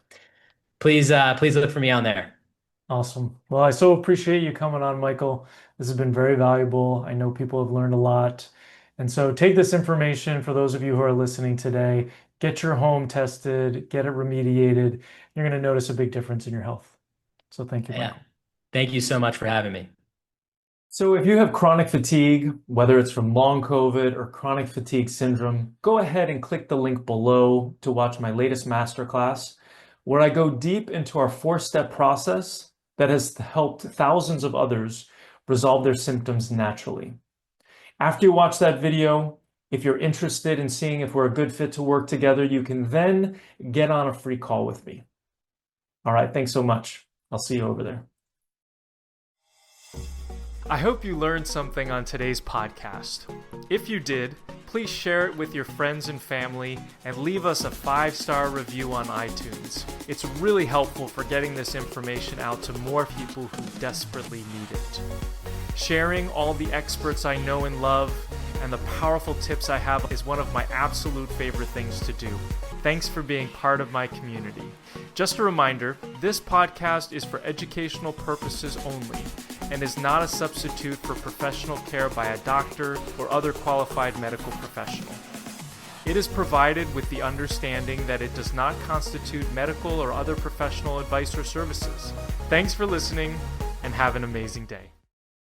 please look for me on there. Awesome. Well, I so appreciate you coming on, Michael. This has been very valuable. I know people have learned a lot. And so take this information for those of you who are listening today. Get your home tested, get it remediated. You're going to notice a big difference in your health. So thank you, Yeah. Michael. Thank you so much for having me. So if you have chronic fatigue, whether it's from long COVID or chronic fatigue syndrome, go ahead and click the link below to watch my latest masterclass, where I go deep into our 4-step process that has helped thousands of others resolve their symptoms naturally. After you watch that video, if you're interested in seeing if we're a good fit to work together, you can then get on a free call with me. All right, thanks so much. I'll see you over there. I hope you learned something on today's podcast. If you did, please share it with your friends and family and leave us a 5-star review on iTunes. It's really helpful for getting this information out to more people who desperately need it. Sharing all the experts I know and love and the powerful tips I have is one of my absolute favorite things to do. Thanks for being part of my community. Just a reminder, this podcast is for educational purposes only and is not a substitute for professional care by a doctor or other qualified medical professional. It is provided with the understanding that it does not constitute medical or other professional advice or services. Thanks for listening and have an amazing day.